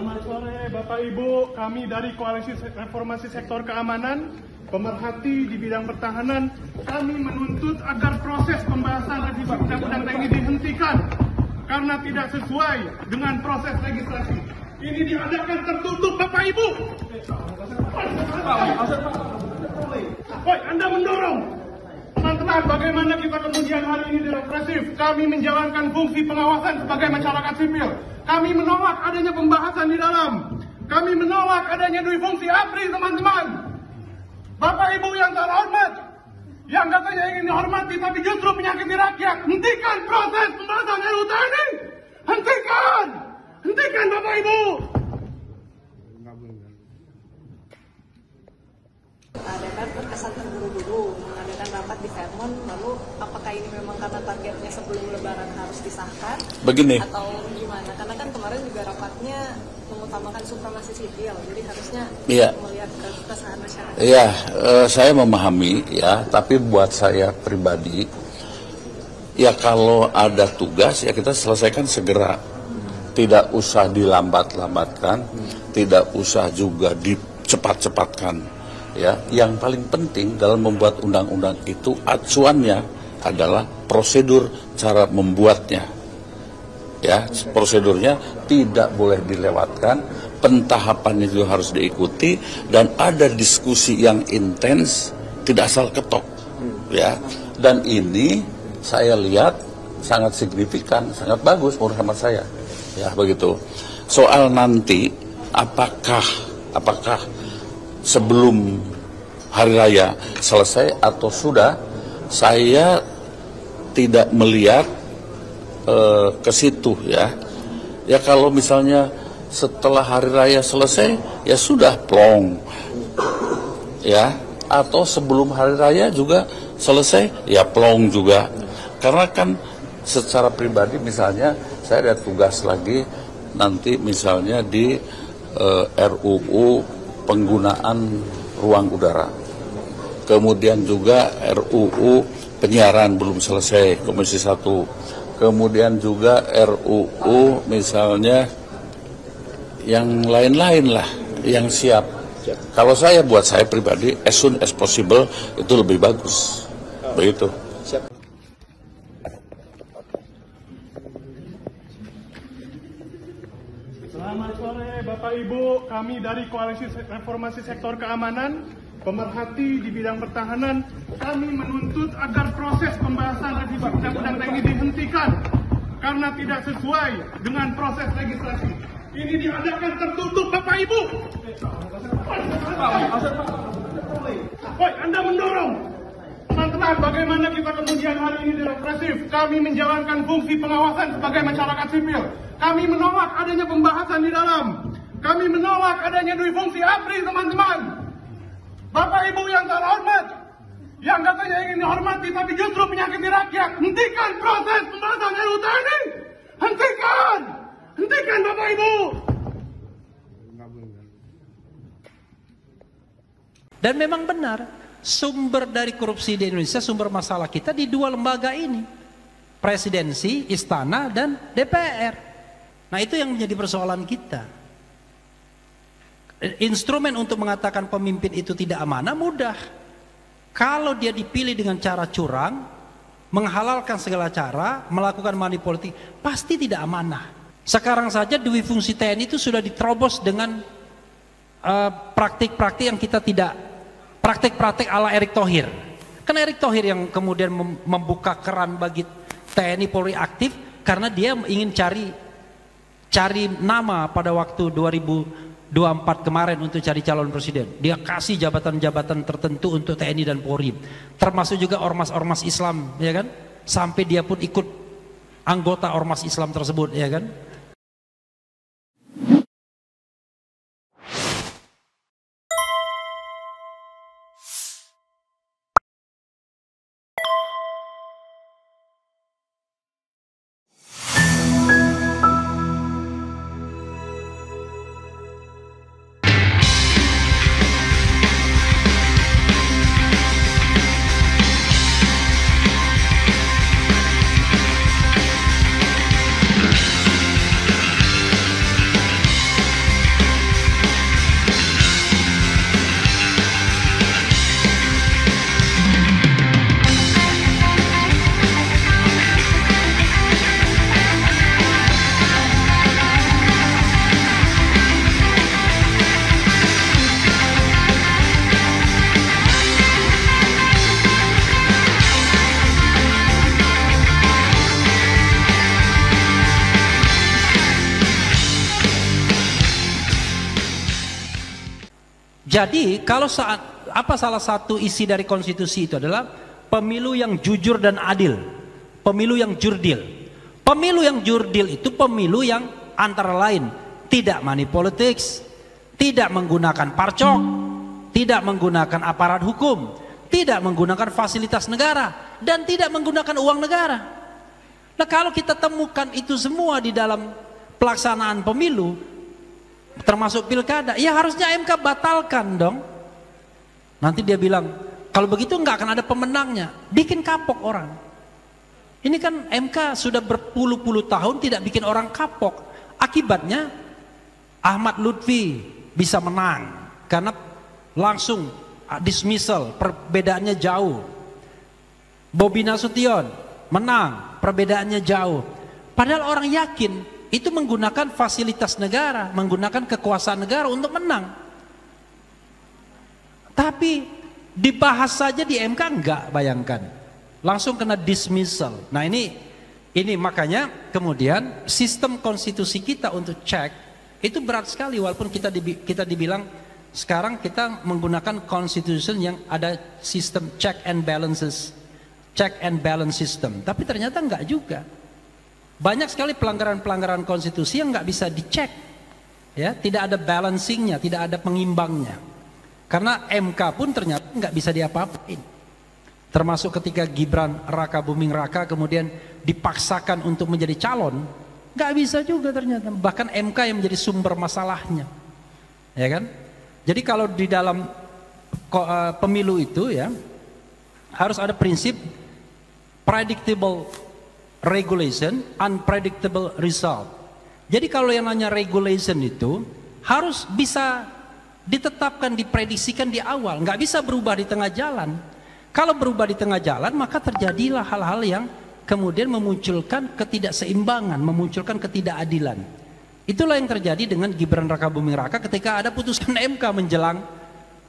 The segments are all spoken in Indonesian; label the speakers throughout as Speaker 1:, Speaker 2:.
Speaker 1: Selamat sore Bapak Ibu, kami dari Koalisi Reformasi Sektor Keamanan, pemerhati di bidang pertahanan, kami menuntut agar proses pembahasan revisi Undang-Undang TNI dihentikan karena tidak sesuai dengan proses legislasi. Ini diadakan tertutup Bapak Ibu. Woi, Anda mendorong. Teman-teman, bagaimana kita kemudian hari ini represif? Kami menjalankan fungsi pengawasan sebagai masyarakat sipil. Kami menolak adanya pembahasan di dalam. Kami menolak adanya dui fungsi APRI, teman-teman. Bapak Ibu yang terhormat, yang katanya ingin dihormati tapi justru menyakiti rakyat, hentikan proses pembahasan RUU TNI. Hentikan! Hentikan Bapak Ibu!
Speaker 2: DPR terkesan terburu-buru mengadakan rapat di Fairmont, lalu apakah ini memang karena targetnya sebelum Lebaran harus disahkan?
Speaker 3: Begini.
Speaker 2: Atau gimana? Karena kan kemarin juga rapatnya mengutamakan supremasi sipil, jadi harusnya melihat keresahan masyarakat.
Speaker 3: Iya, saya memahami ya, tapi buat saya pribadi, ya kalau ada tugas ya kita selesaikan segera. Tidak usah dilambat-lambatkan, tidak usah juga dicepat-cepatkan. Ya, yang paling penting dalam membuat undang-undang itu acuannya adalah prosedur cara membuatnya. Ya, prosedurnya tidak boleh dilewatkan, pentahapannya juga harus diikuti dan ada diskusi yang intens, tidak asal ketok. Ya, dan ini saya lihat sangat signifikan, sangat bagus menurut hemat saya. Ya, begitu. Soal nanti apakah sebelum hari raya selesai atau sudah, saya tidak melihat ke situ ya. Ya kalau misalnya setelah hari raya selesai ya sudah plong. Ya, atau sebelum hari raya juga selesai ya plong juga. Karena kan secara pribadi misalnya saya ada tugas lagi nanti misalnya di RUU penggunaan ruang udara. Kemudian juga RUU penyiaran belum selesai, Komisi 1. Kemudian juga RUU misalnya yang lain-lain lah yang siap. Kalau saya buat saya pribadi as soon as possible itu lebih bagus. Begitu.
Speaker 1: Selamat sore Bapak Ibu, kami dari Koalisi Reformasi Sektor Keamanan, pemerhati di bidang pertahanan, kami menuntut agar proses pembahasan revisi Undang-Undang TNI dihentikan karena tidak sesuai dengan proses legislasi. Ini diadakan tertutup Bapak Ibu. Woi, Anda mendorong. Teman-teman, bagaimana kita kemudian hari ini represif? Kami menjalankan fungsi pengawasan sebagai masyarakat sipil. Kami menolak adanya pembahasan di dalam. Kami menolak adanya dui fungsi APRI, teman-teman. Bapak Ibu yang terhormat, yang katanya ingin dihormati tapi justru menyakiti rakyat, hentikan proses pembahasan RUU TNI. Hentikan! Hentikan Bapak Ibu!
Speaker 4: Dan memang benar, sumber dari korupsi di Indonesia, sumber masalah kita di dua lembaga ini. Presidensi, Istana, dan DPR. Nah itu yang menjadi persoalan kita. Instrumen untuk mengatakan pemimpin itu tidak amanah mudah. Kalau dia dipilih dengan cara curang, menghalalkan segala cara, melakukan money politik, pasti tidak amanah. Sekarang saja dui fungsi TNI itu sudah diterobos dengan praktik-praktik yang kita tidak, praktik-praktik ala Erick Thohir. Kan Erick Thohir yang kemudian membuka keran bagi TNI Polri aktif karena dia ingin cari nama pada waktu 2024 kemarin untuk cari calon presiden. Dia kasih jabatan-jabatan tertentu untuk TNI dan Polri, termasuk juga ormas-ormas Islam, ya kan? Sampai dia pun ikut anggota ormas Islam tersebut, ya kan? Jadi kalau salah satu isi dari konstitusi itu adalah pemilu yang jujur dan adil, pemilu yang jurdil. Pemilu yang jurdil itu pemilu yang antara lain tidak money politics, tidak menggunakan parcok, tidak menggunakan aparat hukum, tidak menggunakan fasilitas negara, dan tidak menggunakan uang negara. Nah, kalau kita temukan itu semua di dalam pelaksanaan pemilu, termasuk pilkada, ya harusnya MK batalkan dong. Nanti dia bilang, kalau begitu nggak akan ada pemenangnya, bikin kapok orang. Ini kan MK sudah berpuluh-puluh tahun tidak bikin orang kapok. Akibatnya Ahmad Lutfi bisa menang karena langsung dismissal, perbedaannya jauh. Bobi Nasution menang, perbedaannya jauh. Padahal orang yakin itu menggunakan fasilitas negara, menggunakan kekuasaan negara untuk menang. Tapi dibahas saja di MK enggak, bayangkan. Langsung kena dismissal. Nah ini makanya kemudian sistem konstitusi kita untuk cek itu berat sekali, walaupun kita dibilang sekarang kita menggunakan constitution yang ada sistem check and balances, check and balance system, tapi ternyata enggak juga. Banyak sekali pelanggaran-pelanggaran konstitusi yang nggak bisa dicek, ya, tidak ada balancingnya, tidak ada pengimbangnya. Karena MK pun ternyata nggak bisa diapa-apain. Termasuk ketika Gibran Raka Buming Raka kemudian dipaksakan untuk menjadi calon, nggak bisa juga ternyata. Bahkan MK yang menjadi sumber masalahnya, ya kan? Jadi kalau di dalam pemilu itu ya harus ada prinsip predictable regulation, unpredictable result. Jadi kalau yang namanya regulation itu harus bisa ditetapkan, diprediksikan di awal, nggak bisa berubah di tengah jalan. Kalau berubah di tengah jalan, maka terjadilah hal-hal yang kemudian memunculkan ketidakseimbangan, memunculkan ketidakadilan. Itulah yang terjadi dengan Gibran Raka Buming Raka ketika ada putusan MK menjelang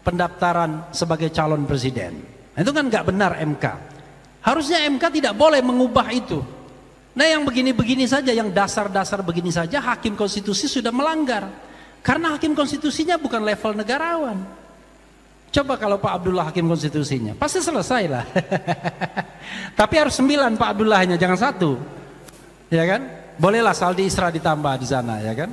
Speaker 4: pendaftaran sebagai calon presiden. Nah, itu kan nggak benar MK. Harusnya MK tidak boleh mengubah itu. Nah, yang begini-begini saja, yang dasar-dasar begini saja, hakim konstitusi sudah melanggar. Karena hakim konstitusinya bukan level negarawan. Coba kalau Pak Abdullah hakim konstitusinya, pasti selesai lah. Tapi harus 9 Pak Abdullahnya, jangan 1. Ya kan? Bolehlah Saldi Isra ditambah di sana, ya kan?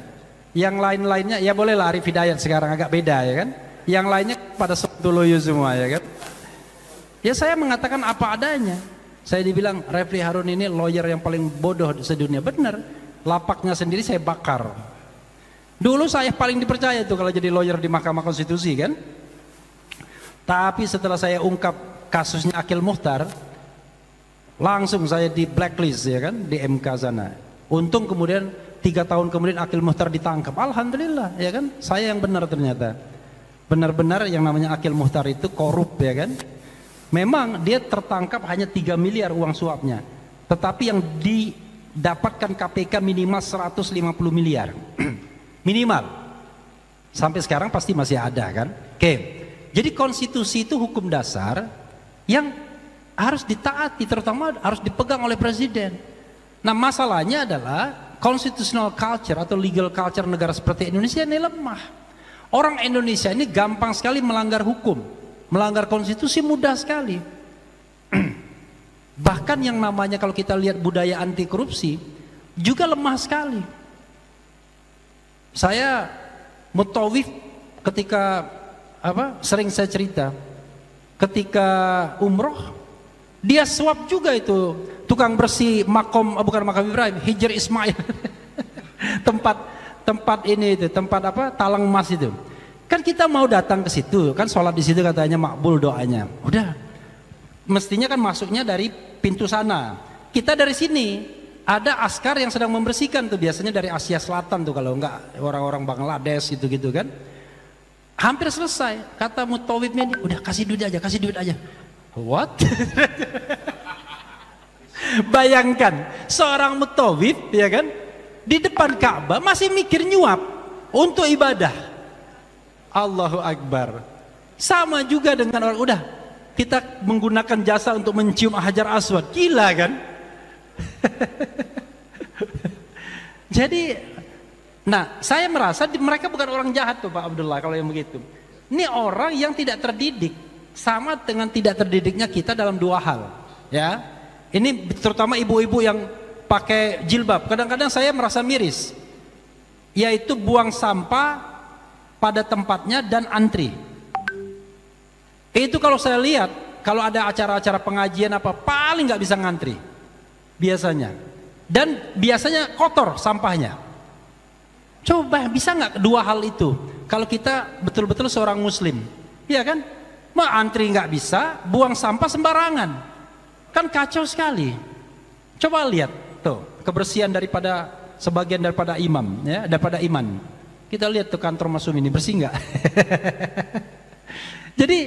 Speaker 4: Yang lain-lainnya, ya bolehlah Arif Hidayat sekarang agak beda, ya kan? Yang lainnya pada Sontoloyo semua, ya kan? Ya saya mengatakan apa adanya. Saya dibilang Refli Harun ini lawyer yang paling bodoh di sedunia. Benar, lapaknya sendiri saya bakar. Dulu saya paling dipercaya tuh kalau jadi lawyer di Mahkamah Konstitusi kan. Tapi setelah saya ungkap kasusnya Akil Mukhtar, langsung saya di blacklist ya kan di MK sana. Untung kemudian 3 tahun kemudian Akil Mukhtar ditangkap. Alhamdulillah ya kan, saya yang benar ternyata. Benar-benar yang namanya Akil Mukhtar itu korup ya kan. Memang dia tertangkap hanya 3 miliar uang suapnya. Tetapi yang didapatkan KPK minimal 150 miliar. Minimal. Sampai sekarang pasti masih ada kan. Oke. Jadi konstitusi itu hukum dasar yang harus ditaati, terutama harus dipegang oleh presiden. Nah masalahnya adalah constitutional culture atau legal culture negara seperti Indonesia ini lemah. Orang Indonesia ini gampang sekali melanggar hukum, melanggar konstitusi mudah sekali. Bahkan yang namanya kalau kita lihat budaya anti korupsi juga lemah sekali. Saya mutawif ketika sering saya cerita ketika umroh dia suap juga itu tukang bersih bukan makam Ibrahim, Hijr Ismail. tempat ini itu tempat talang emas itu kan kita mau datang ke situ kan, sholat di situ katanya makbul doanya. Udah mestinya kan masuknya dari pintu sana, kita dari sini ada askar yang sedang membersihkan tuh, biasanya dari Asia Selatan tuh, kalau enggak orang-orang Bangladesh gitu-gitu kan. Hampir selesai, kata mutawifnya, udah kasih duit aja. What? Bayangkan seorang mutawif ya kan di depan Ka'bah masih mikir nyuap untuk ibadah. Allahu Akbar. Sama juga dengan orang, udah kita menggunakan jasa untuk mencium Hajar Aswad, gila kan? Jadi, nah saya merasa mereka bukan orang jahat tuh Pak Abdullah kalau yang begitu. Ini orang yang tidak terdidik, sama dengan tidak terdidiknya kita dalam dua hal. Ya, ini terutama ibu-ibu yang pakai jilbab. Kadang-kadang saya merasa miris, yaitu buang sampah pada tempatnya dan antri. Itu kalau saya lihat, kalau ada acara-acara pengajian apa, paling nggak bisa ngantri biasanya. Dan biasanya kotor sampahnya. Coba bisa nggak dua hal itu? Kalau kita betul-betul seorang muslim, ya kan? Mau antri nggak bisa, buang sampah sembarangan, kan kacau sekali. Coba lihat tuh kebersihan daripada sebagian daripada imam, ya, daripada iman. Kita lihat tuh kantor Mas Sumi ini bersih nggak? Jadi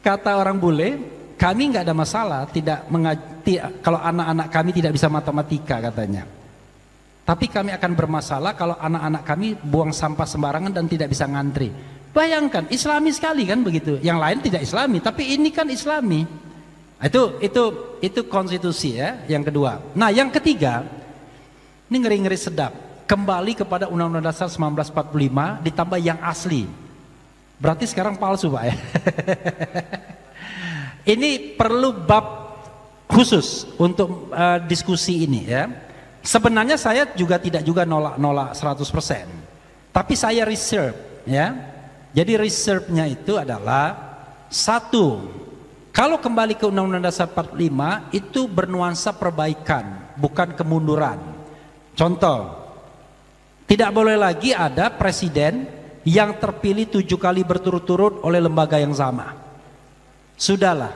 Speaker 4: kata orang bule, kami nggak ada masalah, tidak kalau anak-anak kami tidak bisa matematika katanya. Tapi kami akan bermasalah kalau anak-anak kami buang sampah sembarangan dan tidak bisa ngantri. Bayangkan, Islami sekali kan begitu. Yang lain tidak Islami, tapi ini kan Islami. Itu konstitusi ya, yang kedua. Nah, yang ketiga, ini ngeri-ngeri sedap. Kembali kepada Undang-Undang Dasar 1945 ditambah yang asli. Berarti sekarang palsu, Pak ya. Ini perlu bab khusus untuk diskusi ini ya. Sebenarnya saya juga tidak juga nolak 100%. Tapi saya reserve ya. Jadi reserve-nya itu adalah satu, kalau kembali ke Undang-Undang Dasar 45 itu bernuansa perbaikan, bukan kemunduran. Contoh, tidak boleh lagi ada presiden yang terpilih 7 kali berturut-turut oleh lembaga yang sama. Sudahlah,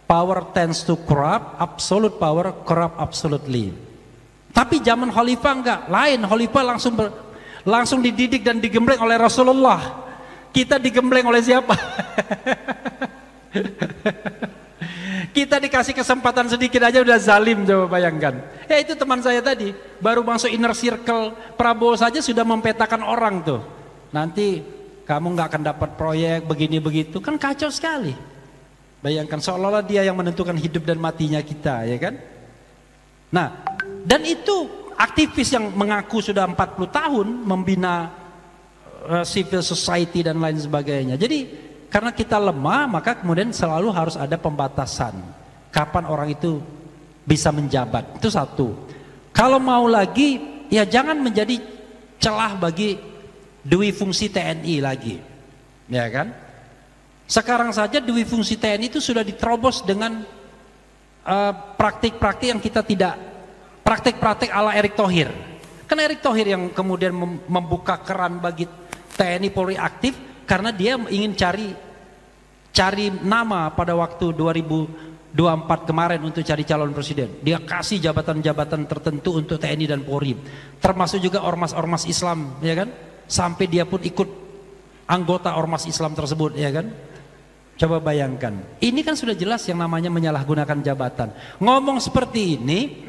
Speaker 4: power tends to corrupt, absolute power corrupt absolutely. Tapi zaman khalifah enggak, lain. Khalifah langsung dididik dan digembleng oleh Rasulullah. Kita digembleng oleh siapa? Kita dikasih kesempatan sedikit aja udah zalim, coba bayangkan. Ya itu teman saya tadi, baru masuk inner circle Prabowo saja sudah mempetakan orang tuh. Nanti kamu nggak akan dapat proyek begini begitu, kan kacau sekali. Bayangkan seolah-olah dia yang menentukan hidup dan matinya kita, ya kan? Nah, dan itu aktivis yang mengaku sudah 40 tahun membina civil society dan lain sebagainya. Jadi karena kita lemah, maka kemudian selalu harus ada pembatasan kapan orang itu bisa menjabat. Itu satu. Kalau mau lagi, ya jangan menjadi celah bagi dui fungsi TNI lagi, ya kan? Sekarang saja dui fungsi TNI itu sudah diterobos dengan praktik-praktik yang kita tidak, praktik-praktik ala Erick Thohir. Kan Erick Thohir yang kemudian membuka keran bagi TNI Polri aktif karena dia ingin cari nama pada waktu 2024 kemarin untuk cari calon presiden. Dia kasih jabatan-jabatan tertentu untuk TNI dan Polri, termasuk juga ormas-ormas Islam, ya kan? Sampai dia pun ikut anggota ormas Islam tersebut, ya kan? Coba bayangkan, ini kan sudah jelas yang namanya menyalahgunakan jabatan. Ngomong seperti ini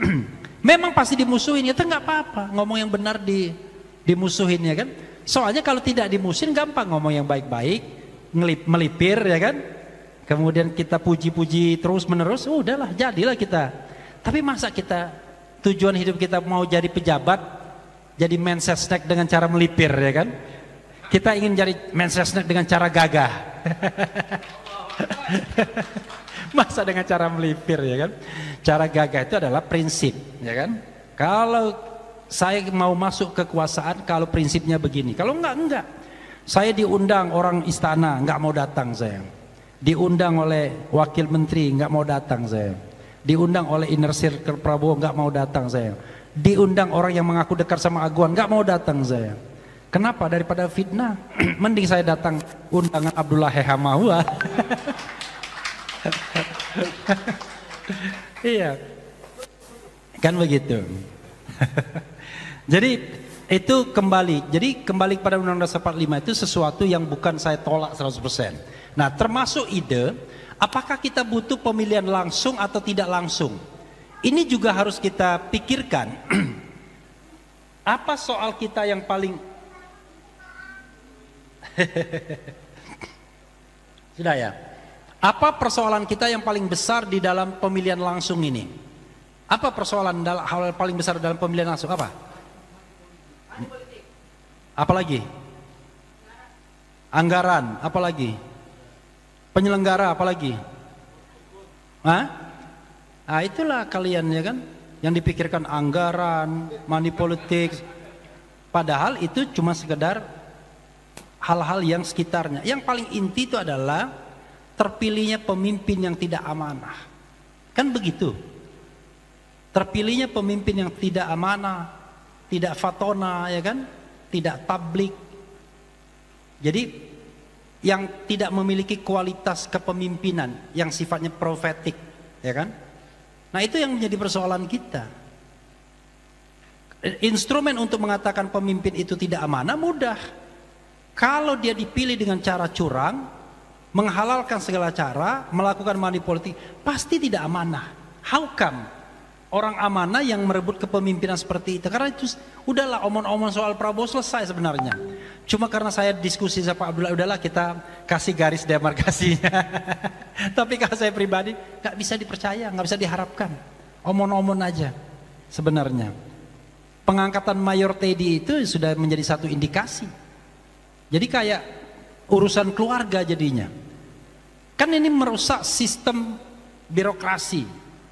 Speaker 4: memang pasti dimusuhin, itu nggak apa-apa. Ngomong yang benar dimusuhin, ya kan? Soalnya kalau tidak dimusuhin gampang ngomong yang baik-baik, melipir, ya kan? Kemudian kita puji-puji terus menerus, udahlah jadilah kita. Tapi masa kita tujuan hidup kita mau jadi pejabat, jadi mensesnek dengan cara melipir, ya kan? Kita ingin jadi mensesnek dengan cara gagah. Masa dengan cara melipir, ya kan? Cara gagah itu adalah prinsip, ya kan? Kalau saya mau masuk kekuasaan, kalau prinsipnya begini, kalau enggak. Saya diundang orang istana, enggak mau datang saya. Diundang oleh wakil menteri, enggak mau datang saya. Diundang oleh inner circle Prabowo, enggak mau datang saya. Diundang orang yang mengaku dekat sama Aguan, enggak mau datang saya. Kenapa? Daripada fitnah, mending saya datang undangan Abdullah Hehamahua. Iya, kan begitu. Jadi itu kembali. Jadi kembali kepada Undang-Undang Dasar 45 itu sesuatu yang bukan saya tolak 100%. Nah, termasuk ide, apakah kita butuh pemilihan langsung atau tidak langsung? Ini juga harus kita pikirkan. Apa soal kita yang paling sudah ya? Apa persoalan kita yang paling besar di dalam pemilihan langsung ini? Apa persoalan dalam hal paling besar dalam pemilihan langsung? Apa? Apalagi? Anggaran, apalagi? Penyelenggara, apalagi? Hah? Nah, itulah kalian ya kan, yang dipikirkan anggaran, money politics. Padahal itu cuma sekedar hal-hal yang sekitarnya. Yang paling inti itu adalah terpilihnya pemimpin yang tidak amanah. Kan begitu. Terpilihnya pemimpin yang tidak amanah, tidak fatona, ya kan? Tidak tablik. Jadi yang tidak memiliki kualitas kepemimpinan yang sifatnya profetik, ya kan? Nah, itu yang menjadi persoalan kita. Instrumen untuk mengatakan pemimpin itu tidak amanah mudah. Kalau dia dipilih dengan cara curang, menghalalkan segala cara, melakukan money politik, pasti tidak amanah. How come? Orang amanah yang merebut kepemimpinan seperti itu. Karena itu udahlah, omong-omong soal Prabowo selesai sebenarnya. Cuma karena saya diskusi sama Pak Abdullah, udahlah kita kasih garis demarkasinya. Tapi kalau saya pribadi gak bisa dipercaya, gak bisa diharapkan. Omong-omong aja sebenarnya. Pengangkatan Mayor Teddy itu sudah menjadi satu indikasi. Jadi kayak urusan keluarga jadinya. Kan ini merusak sistem birokrasi.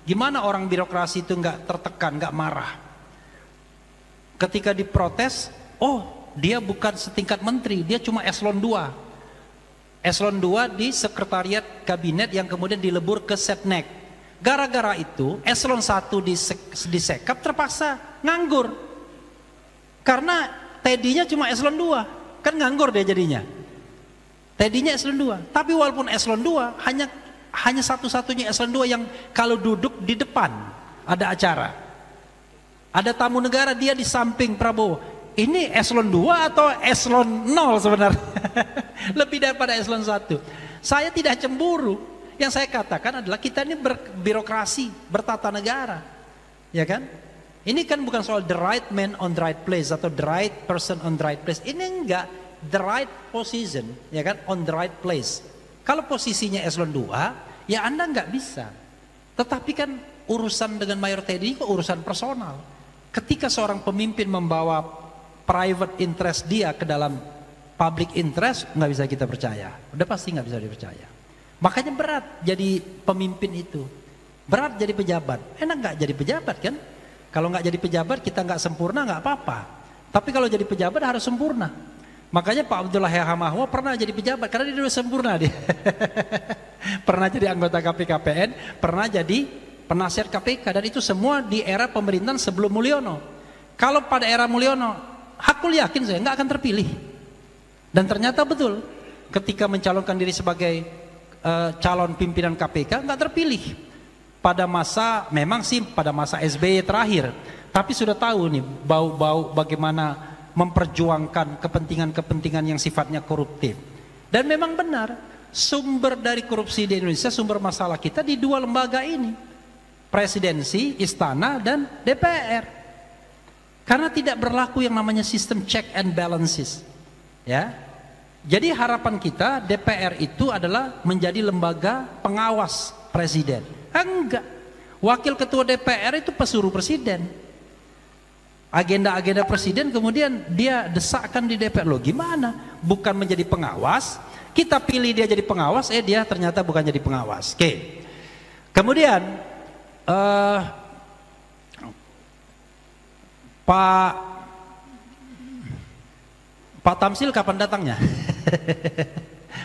Speaker 4: Gimana orang birokrasi itu nggak tertekan, nggak marah? Ketika diprotes, oh dia bukan setingkat menteri, dia cuma eselon 2. Eselon 2 di sekretariat kabinet yang kemudian dilebur ke Setnek. Gara-gara itu eselon 1 disekap terpaksa nganggur. Karena Teddy-nya cuma eselon 2, kan nganggur dia jadinya. Teddy-nya eselon 2, tapi walaupun eselon 2 hanya satu-satunya eselon 2 yang kalau duduk di depan ada acara, ada tamu negara, dia di samping Prabowo. Ini eselon 2 atau eselon 0 sebenarnya? Lebih daripada eselon 1. Saya tidak cemburu. Yang saya katakan adalah kita ini berbirokrasi, bertata negara, ya kan? Ini kan bukan soal the right man on the right place atau the right person on the right place. Ini enggak, the right position, ya kan, on the right place. Kalau posisinya eselon 2, ya Anda nggak bisa. Tetapi kan urusan dengan Mayor Teddy itu urusan personal. Ketika seorang pemimpin membawa private interest dia ke dalam public interest, nggak bisa kita percaya. Udah pasti nggak bisa dipercaya. Makanya berat jadi pemimpin itu. Berat jadi pejabat. Enak nggak jadi pejabat kan? Kalau nggak jadi pejabat kita nggak sempurna nggak apa-apa. Tapi kalau jadi pejabat harus sempurna. Makanya Pak Abdullah Yahamahwa pernah jadi pejabat karena dia udah sempurna dia. Pernah jadi anggota KPKPN, pernah jadi penasihat KPK, dan itu semua di era pemerintahan sebelum Mulyono. Kalau pada era Mulyono, aku yakin saya nggak akan terpilih. Dan ternyata betul, ketika mencalonkan diri sebagai calon pimpinan KPK nggak terpilih. Pada masa, memang sih pada masa SBY terakhir, tapi sudah tahu nih bau-bau bagaimana memperjuangkan kepentingan-kepentingan yang sifatnya koruptif. Dan memang benar, sumber dari korupsi di Indonesia, sumber masalah kita di dua lembaga ini, presidensi, istana, dan DPR. Karena tidak berlaku yang namanya sistem check and balances, ya. Jadi harapan kita DPR itu adalah menjadi lembaga pengawas presiden. Enggak, wakil ketua DPR itu pesuruh presiden. Agenda-agenda presiden kemudian dia desakkan di DPR. Loh gimana? Bukan menjadi pengawas, kita pilih dia jadi pengawas, dia ternyata bukan jadi pengawas. Oke. Kemudian Pak Tamsil kapan datangnya?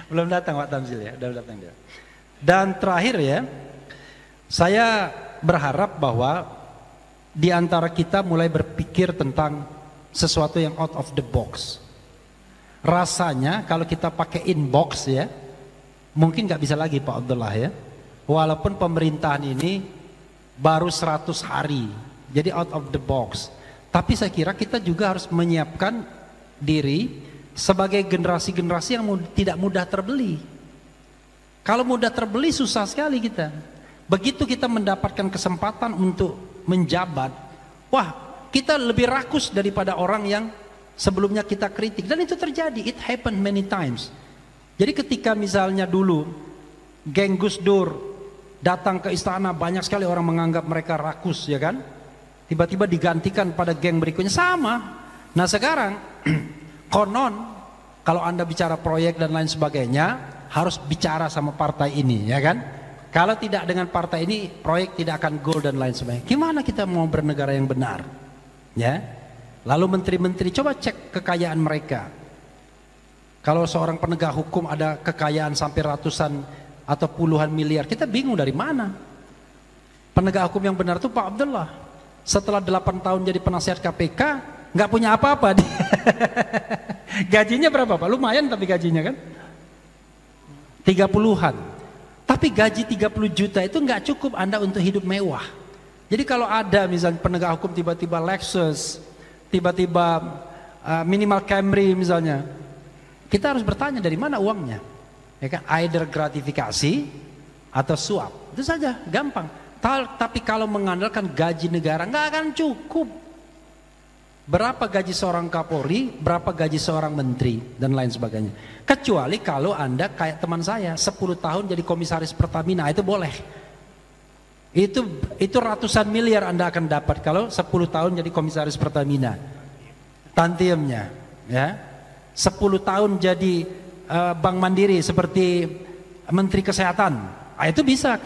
Speaker 4: Belum datang Pak Tamsil ya, udah datang dia. Dan terakhir ya, saya berharap bahwa di antara kita mulai berpikir tentang sesuatu yang out of the box. Rasanya kalau kita pakai inbox ya, mungkin nggak bisa lagi Pak Abdullah ya. Walaupun pemerintahan ini baru 100 hari, jadi out of the box. Tapi saya kira kita juga harus menyiapkan diri sebagai generasi-generasi yang tidak mudah terbeli. Kalau mudah terbeli susah sekali kita. Begitu kita mendapatkan kesempatan untuk menjabat, wah kita lebih rakus daripada orang yang sebelumnya kita kritik. Dan itu terjadi, it happened many times. Jadi ketika misalnya dulu geng Gus Dur datang ke istana, banyak sekali orang menganggap mereka rakus, ya kan? Tiba-tiba digantikan pada geng berikutnya sama. Nah sekarang konon Kalau Anda bicara proyek dan lain sebagainya, harus bicara sama partai ini, ya kan? Kalau tidak dengan partai ini, proyek tidak akan goal dan lain sebagainya. Gimana kita mau bernegara yang benar? Ya. Lalu menteri-menteri, coba cek kekayaan mereka. Kalau seorang penegak hukum ada kekayaan sampai ratusan atau puluhan miliar, kita bingung dari mana. Penegak hukum yang benar itu Pak Abdullah. Setelah 8 tahun jadi penasihat KPK, nggak punya apa-apa. Gajinya berapa Pak? Lumayan tapi gajinya kan? 30-an. Tapi gaji 30 juta itu nggak cukup Anda untuk hidup mewah. Jadi kalau ada misalnya penegak hukum tiba-tiba Lexus, tiba-tiba minimal Camry misalnya, kita harus bertanya dari mana uangnya, ya kan? Either gratifikasi atau suap, itu saja, gampang. Tapi kalau mengandalkan gaji negara nggak akan cukup. Berapa gaji seorang Kapolri, berapa gaji seorang menteri dan lain sebagainya. Kecuali kalau Anda kayak teman saya 10 tahun jadi komisaris Pertamina, itu boleh. Itu ratusan miliar Anda akan dapat kalau 10 tahun jadi komisaris Pertamina. Tantiemnya, ya. 10 tahun jadi Bank Mandiri seperti Menteri Kesehatan. Itu bisa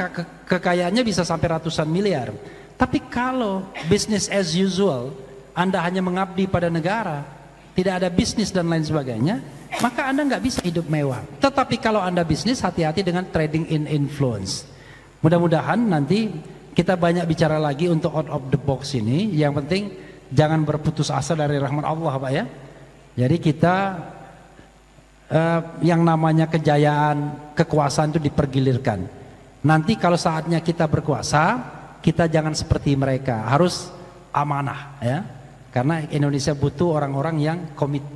Speaker 4: kekayaannya bisa sampai ratusan miliar. Tapi kalau business as usual, Anda hanya mengabdi pada negara, tidak ada bisnis dan lain sebagainya, maka Anda nggak bisa hidup mewah. Tetapi kalau Anda bisnis, hati-hati dengan trading in influence. Mudah-mudahan nanti kita banyak bicara lagi untuk out of the box ini. Yang penting jangan berputus asa dari rahmat Allah, Pak ya. Jadi kita yang namanya kejayaan, kekuasaan itu dipergilirkan. Nanti kalau saatnya kita berkuasa, kita jangan seperti mereka, harus amanah ya. Karena Indonesia butuh orang-orang yang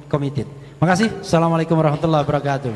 Speaker 4: committed. Makasih. Assalamualaikum warahmatullahi wabarakatuh.